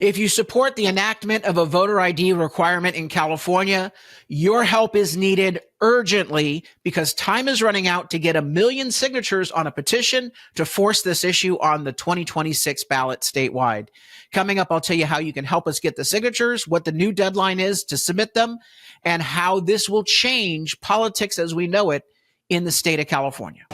If you support the enactment of a voter ID requirement in California, your help is needed urgently because time is running out to get 1 million signatures on a petition to force this issue on the 2026 ballot statewide. Coming up, I'll tell you how you can help us get the signatures, what the new deadline is to submit them, and how this will change politics as we know it in the state of California.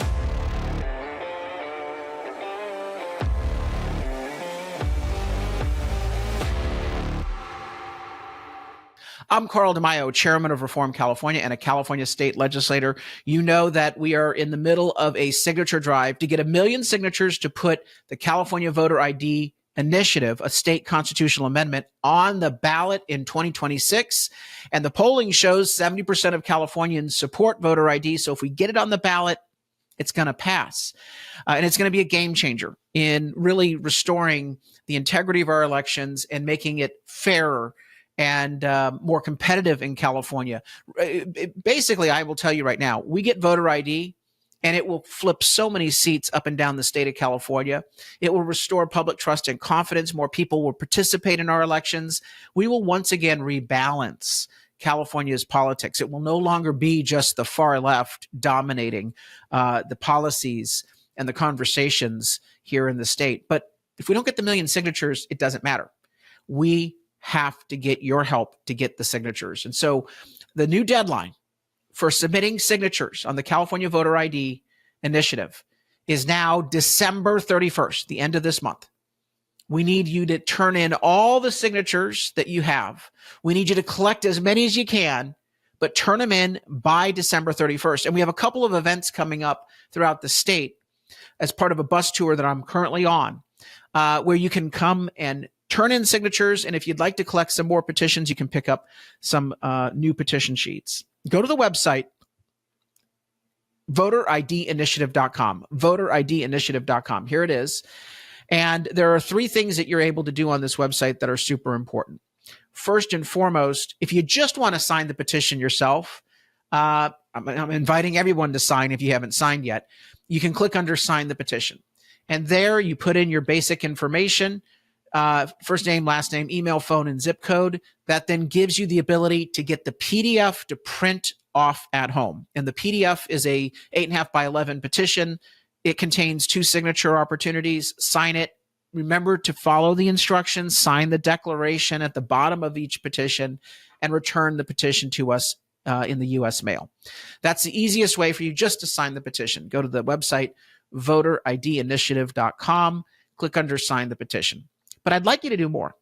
I'm Carl DeMaio, chairman of Reform California and a California state legislator. You know that we are in the middle of a signature drive to get 1 million signatures to put the California Voter ID Initiative, a state constitutional amendment, on the ballot in 2026. And the polling shows 70% of Californians support voter ID. So if we get it on the ballot, it's going to pass. And it's going to be a game changer in really restoring the integrity of our elections and making it fairer and more competitive in California. Basically, I will tell you right now, we get voter ID and it will flip so many seats up and down the state of California. It will restore public trust and confidence. More people will participate in our elections. We will once again rebalance California's politics. It will no longer be just the far left dominating the policies and the conversations here in the state. But if we don't get the 1 million signatures, it doesn't matter. We have to get your help to get the signatures. And so the new deadline for submitting signatures on the California Voter ID Initiative is now December 31st, the end of this month. We need you to turn in all the signatures that you have. We need you to collect as many as you can, but turn them in by December 31st. And we have a couple of events coming up throughout the state as part of a bus tour that I'm currently on, where you can come and turn in signatures, and if you'd like to collect some more petitions, you can pick up some new petition sheets. Go to the website, voteridinitiative.com, voteridinitiative.com. Here it is. And there are 3 things that you're able to do on this website that are super important. First and foremost, if you just want to sign the petition yourself, I'm inviting everyone to sign if you haven't signed yet. You can click under Sign the Petition. And there you put in your basic information, first name, last name, email, phone, and zip code. That then gives you the ability to get the PDF to print off at home. And the PDF is a 8.5 by 11 petition. It contains 2 signature opportunities. Sign it. Remember to follow the instructions, sign the declaration at the bottom of each petition, and return the petition to us in the U.S. mail. That's the easiest way for you just to sign the petition. Go to the website, voteridinitiative.com, click under Sign the Petition. But I'd like you to do more.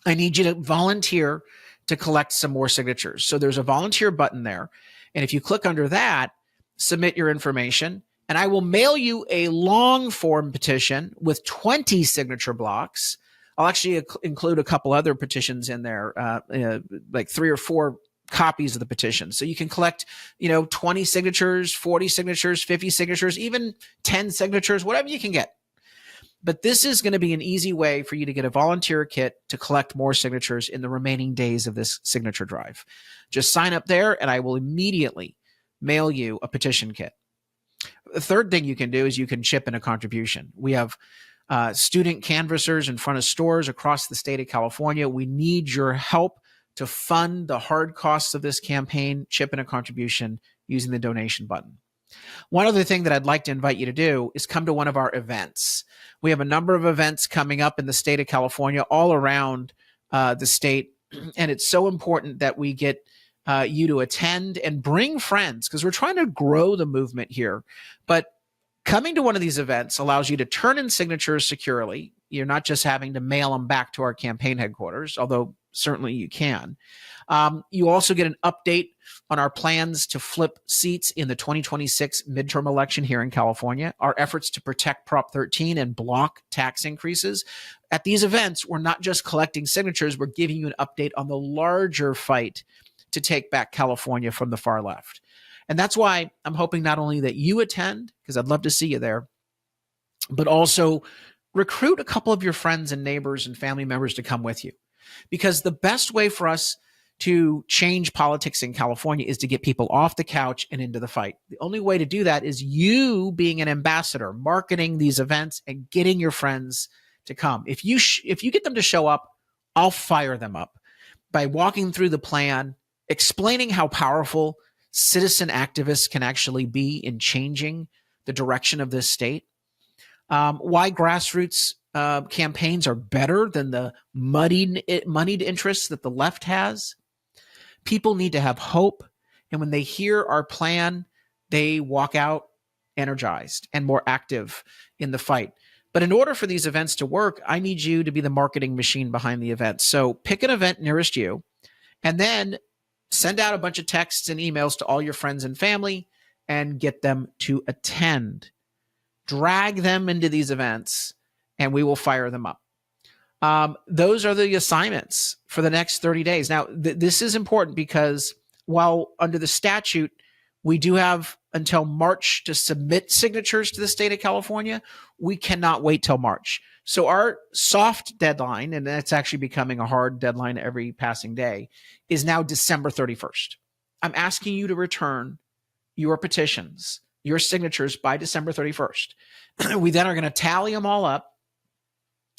I need you to volunteer to collect some more signatures. So there's a volunteer button there. And if you click under that, submit your information, and I will mail you a long form petition with 20 signature blocks. I'll actually include a couple other petitions in there, like 3 or 4 copies of the petition. So you can collect, 20 signatures, 40 signatures, 50 signatures, even 10 signatures, whatever you can get. But this is going to be an easy way for you to get a volunteer kit to collect more signatures in the remaining days of this signature drive. Just sign up there and I will immediately mail you a petition kit. The third thing you can do is you can chip in a contribution. We have student canvassers in front of stores across the state of California. We need your help to fund the hard costs of this campaign. Chip in a contribution using the donation button. One other thing that I'd like to invite you to do is come to one of our events. We have a number of events coming up in the state of California, all around the state. And it's so important that we get you to attend and bring friends because we're trying to grow the movement here. But coming to one of these events allows you to turn in signatures securely. You're not just having to mail them back to our campaign headquarters, although certainly you can. You also get an update on our plans to flip seats in the 2026 midterm election here in California, our efforts to protect Prop 13 and block tax increases. At these events, we're not just collecting signatures, we're giving you an update on the larger fight to take back California from the far left. And that's why I'm hoping not only that you attend, because I'd love to see you there, but also recruit a couple of your friends and neighbors and family members to come with you. Because the best way for us to change politics in California is to get people off the couch and into the fight. The only way to do that is you being an ambassador, marketing these events and getting your friends to come. If you get them to show up, I'll fire them up by walking through the plan, explaining how powerful citizen activists can actually be in changing the direction of this state, why grassroots campaigns are better than the moneyed interests that the left has. People need to have hope, and when they hear our plan, they walk out energized and more active in the fight. But in order for these events to work, I need you to be the marketing machine behind the event. So pick an event nearest you, and then send out a bunch of texts and emails to all your friends and family and get them to attend. Drag them into these events, and we will fire them up. Those are the assignments for the next 30 days. Now, this is important because while under the statute, we do have until March to submit signatures to the state of California, we cannot wait till March. So our soft deadline, and that's actually becoming a hard deadline every passing day, is now December 31st. I'm asking you to return your petitions, your signatures by December 31st. We then are going to tally them all up,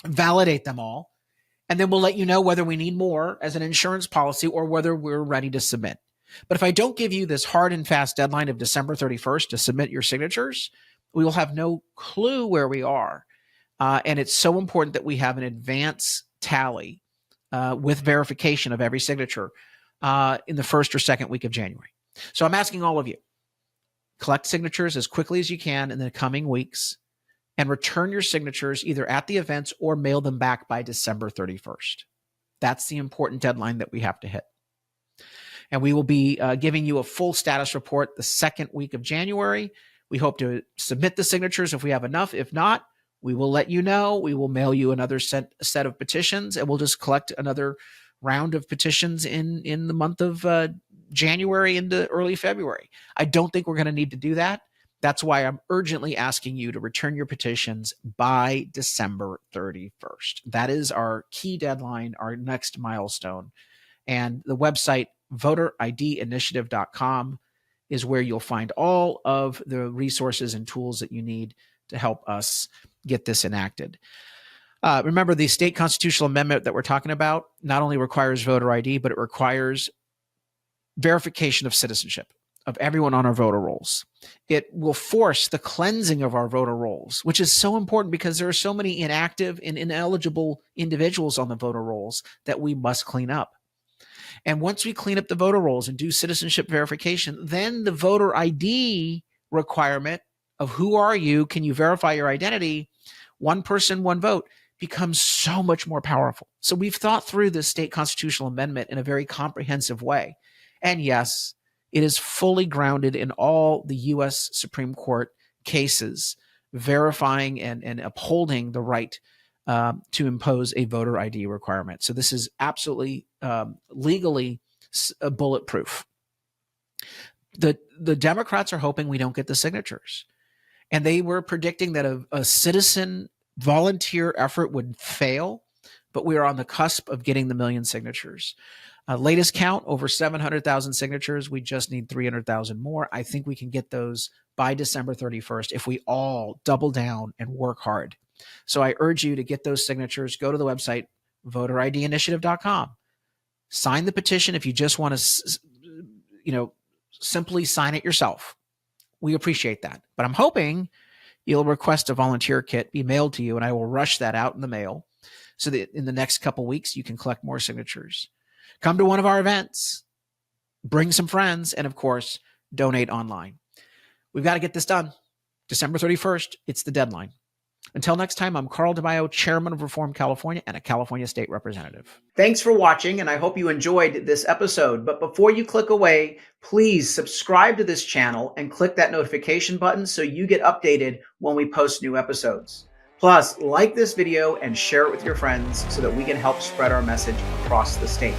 validate them all, and then we'll let you know whether we need more as an insurance policy or whether we're ready to submit. But if I don't give you this hard and fast deadline of December 31st to submit your signatures, we will have no clue where we are. And it's so important that we have an advance tally with verification of every signature in the first or second week of January. So I'm asking all of you, collect signatures as quickly as you can in the coming weeks and return your signatures either at the events or mail them back by December 31st. That's the important deadline that we have to hit. And we will be giving you a full status report the second week of January. We hope to submit the signatures if we have enough. If not, we will let you know. We will mail you another set of petitions, and we'll just collect another round of petitions in the month of January into early February. I don't think we're going to need to do that. That's why I'm urgently asking you to return your petitions by December 31st. That is our key deadline, our next milestone. And the website, voteridinitiative.com, is where you'll find all of the resources and tools that you need to help us get this enacted. Remember, the state constitutional amendment that we're talking about not only requires voter ID, but it requires verification of citizenship of everyone on our voter rolls. It will force the cleansing of our voter rolls, which is so important because there are so many inactive and ineligible individuals on the voter rolls that we must clean up. And once we clean up the voter rolls and do citizenship verification, then the voter ID requirement of who are you, can you verify your identity, one person, one vote, becomes so much more powerful. So we've thought through the state constitutional amendment in a very comprehensive way. And yes, it is fully grounded in all the U.S. Supreme Court cases verifying and upholding the right to impose a voter ID requirement. So this is absolutely legally bulletproof. The Democrats are hoping we don't get the signatures. And they were predicting that a citizen volunteer effort would fail, but we are on the cusp of getting the 1 million signatures. Latest count, over 700,000 signatures. We just need 300,000 more. I think we can get those by December 31st if we all double down and work hard. So I urge you to get those signatures. Go to the website, voteridinitiative.com. Sign the petition if you just want to, simply sign it yourself. We appreciate that. But I'm hoping you'll request a volunteer kit be mailed to you, and I will rush that out in the mail so that in the next couple weeks you can collect more signatures. Come to one of our events, bring some friends, and of course, donate online. We've got to get this done. December 31st, it's the deadline. Until next time, I'm Carl DeMaio, Chairman of Reform California and a California State Representative. Thanks for watching, and I hope you enjoyed this episode. But before you click away, please subscribe to this channel and click that notification button so you get updated when we post new episodes. Plus, like this video and share it with your friends so that we can help spread our message across the state.